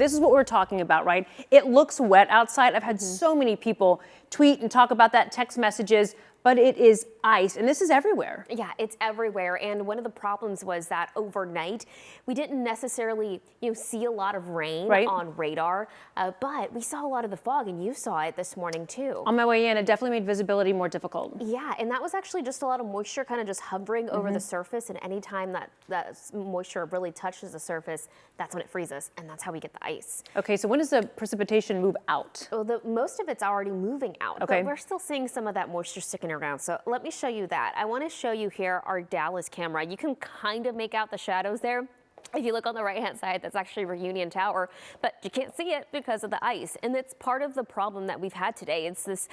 This is what we're talking about, right? It looks wet outside. I've had so many people tweet and talk about that, text messages, but it is ice, and this is everywhere. Yeah, it's everywhere, and one of the problems was that overnight we didn't necessarily, see a lot of rain on radar, but we saw a lot of the fog, and you saw it this morning too. On my way in, it definitely made visibility more difficult. Yeah, and that was actually just a lot of moisture kind of just hovering over the surface, and anytime that moisture really touches the surface, that's when it freezes, and that's how we get the ice. Okay, so when does the precipitation move out? Well, most of it's already moving out, okay, but we're still seeing some of that moisture sticking around. So let me show you that. I want to show you here our Dallas camera. You can kind of make out the shadows there. If you look on the right-hand side, that's actually Reunion Tower, but you can't see it because of the ice. And it's part of the problem that we've had today. It's this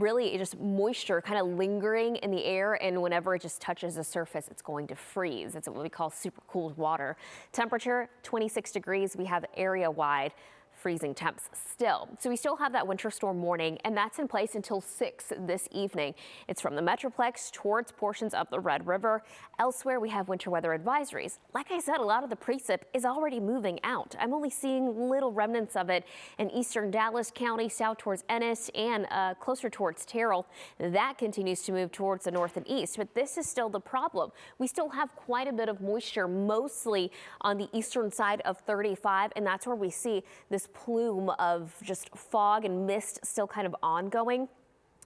really just moisture kind of lingering in the air, and whenever it just touches the surface, it's going to freeze. It's what we call super cooled water. Temperature, 26 degrees. We have area-wide freezing temps still. So we still have that winter storm warning, and that's in place until 6 this evening. It's from the Metroplex towards portions of the Red River. Elsewhere, we have winter weather advisories. Like I said, a lot of the precip is already moving out. I'm only seeing little remnants of it in eastern Dallas County, south towards Ennis, and closer towards Terrell. That continues to move towards the north and east, but this is still the problem. We still have quite a bit of moisture, mostly on the eastern side of 35, and that's where we see this plume of just fog and mist still kind of ongoing.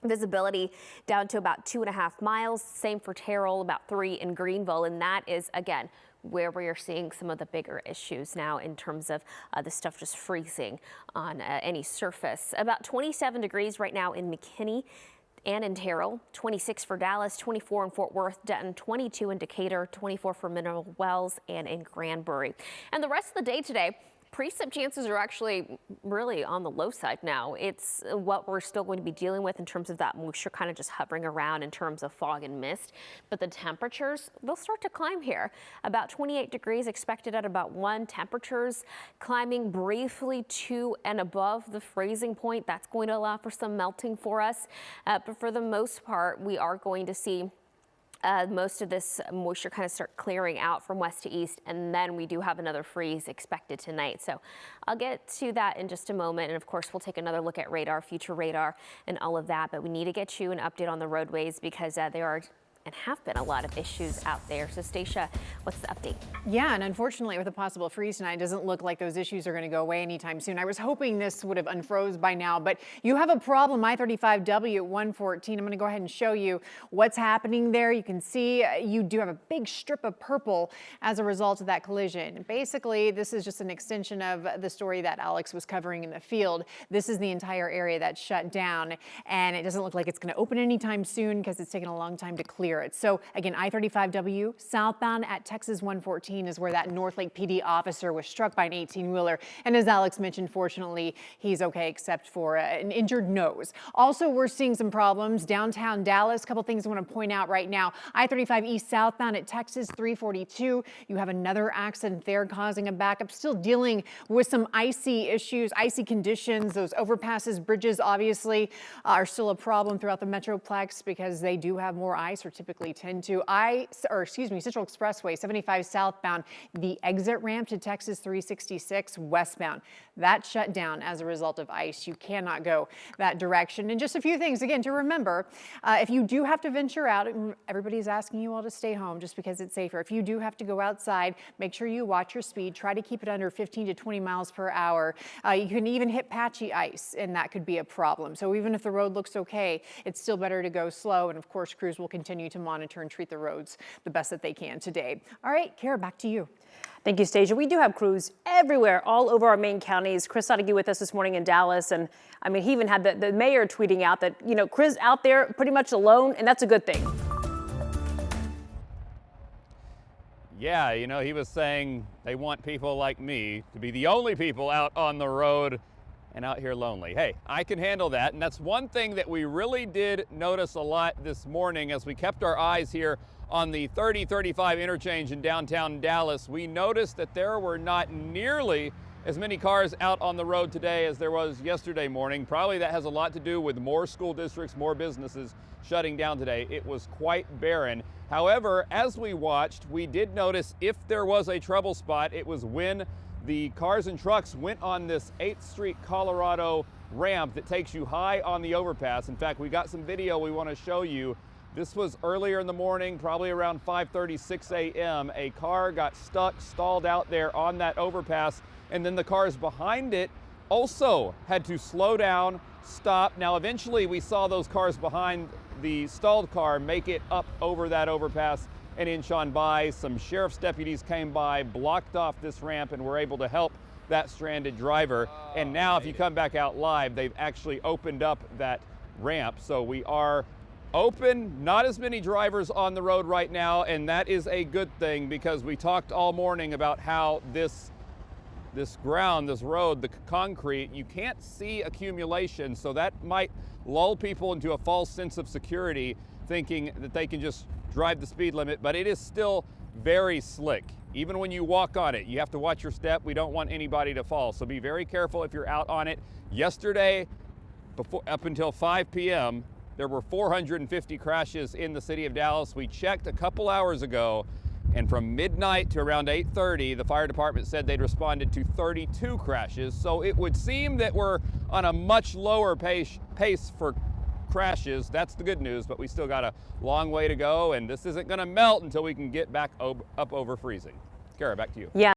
Visibility down to about 2.5 miles. Same for Terrell, about 3 in Greenville. And that is, again, where we are seeing some of the bigger issues now in terms of the stuff just freezing on any surface. About 27 degrees right now in McKinney and in Terrell, 26 for Dallas, 24 in Fort Worth, Denton, 22 in Decatur, 24 for Mineral Wells and in Granbury. And the rest of the day today, precip chances are actually really on the low side now. It's what we're still going to be dealing with in terms of that moisture kind of just hovering around in terms of fog and mist. But the temperatures, they'll start to climb here. About 28 degrees expected at about 1. Temperatures climbing briefly to and above the freezing point. That's going to allow for some melting for us. But for the most part, we are going to see most of this moisture kind of start clearing out from west to east, and then we do have another freeze expected tonight. So I'll get to that in just a moment, and of course we'll take another look at radar, future radar, and all of that. But we need to get you an update on the roadways because there are and have been a lot of issues out there. So Stacia, what's the update? Yeah, and unfortunately with a possible freeze tonight, it doesn't look like those issues are going to go away anytime soon. I was hoping this would have unfroze by now, but you have a problem, I-35W at 114. I'm going to go ahead and show you what's happening there. You can see you do have a big strip of purple as a result of that collision. Basically, this is just an extension of the story that Alex was covering in the field. This is the entire area that's shut down, and it doesn't look like it's going to open anytime soon because it's taken a long time to clear it. So again, I-35W southbound at Texas 114 is where that North Lake PD officer was struck by an 18-wheeler. And as Alex mentioned, fortunately, he's okay except for an injured nose. Also, we're seeing some problems downtown Dallas. A couple things I want to point out right now. I-35 east southbound at Texas 342. You have another accident there causing a backup. Still dealing with some icy issues, icy conditions. Those overpasses, bridges obviously are still a problem throughout the Metroplex because they do have more ice, or typically tend to. Central Expressway 75 southbound, the exit ramp to Texas 366 westbound. That shut down as a result of ice. You cannot go that direction. And just a few things again to remember, if you do have to venture out, everybody's asking you all to stay home just because it's safer. If you do have to go outside, make sure you watch your speed. Try to keep it under 15 to 20 miles per hour. You can even hit patchy ice, and that could be a problem. So even if the road looks okay, it's still better to go slow. And of course, crews will continue to monitor and treat the roads the best that they can today. All right, Kara, back to you. Thank you, Stacia. We do have crews everywhere, all over our main counties. Chris Sadeghi with us this morning in Dallas, and I mean, he even had the mayor tweeting out that, Chris out there pretty much alone, and that's a good thing. Yeah, he was saying they want people like me to be the only people out on the road and out here lonely. Hey, I can handle that, and that's one thing that we really did notice a lot this morning as we kept our eyes here on the 30-35 interchange in downtown Dallas. We noticed that there were not nearly as many cars out on the road today as there was yesterday morning. Probably that has a lot to do with more school districts, more businesses shutting down today. It was quite barren. However, as we watched, we did notice if there was a trouble spot, it was when the cars and trucks went on this 8th Street, Colorado ramp that takes you high on the overpass. In fact, we got some video we want to show you. This was earlier in the morning, probably around 5:30, 6 a.m. A car got stuck, stalled out there on that overpass, and then the cars behind it also had to slow down, stop. Now, eventually we saw those cars behind the stalled car make it up over that overpass and inch on by. Some sheriff's deputies came by, blocked off this ramp, and were able to help that stranded driver. And now if you come back out live, they've actually opened up that ramp. So we are open, not as many drivers on the road right now, and that is a good thing, because we talked all morning about how this ground, this road, the concrete, you can't see accumulation, so that might lull people into a false sense of security, thinking that they can just drive the speed limit, but it is still very slick. Even when you walk on it, you have to watch your step. We don't want anybody to fall, so be very careful if you're out on it. Yesterday, up until 5 p.m., there were 450 crashes in the city of Dallas. We checked a couple hours ago, and from midnight to around 8:30, the fire department said they'd responded to 32 crashes. So it would seem that we're on a much lower pace for crashes. That's the good news, but we still got a long way to go, and this isn't going to melt until we can get back up over freezing. Kara, back to you. Yeah.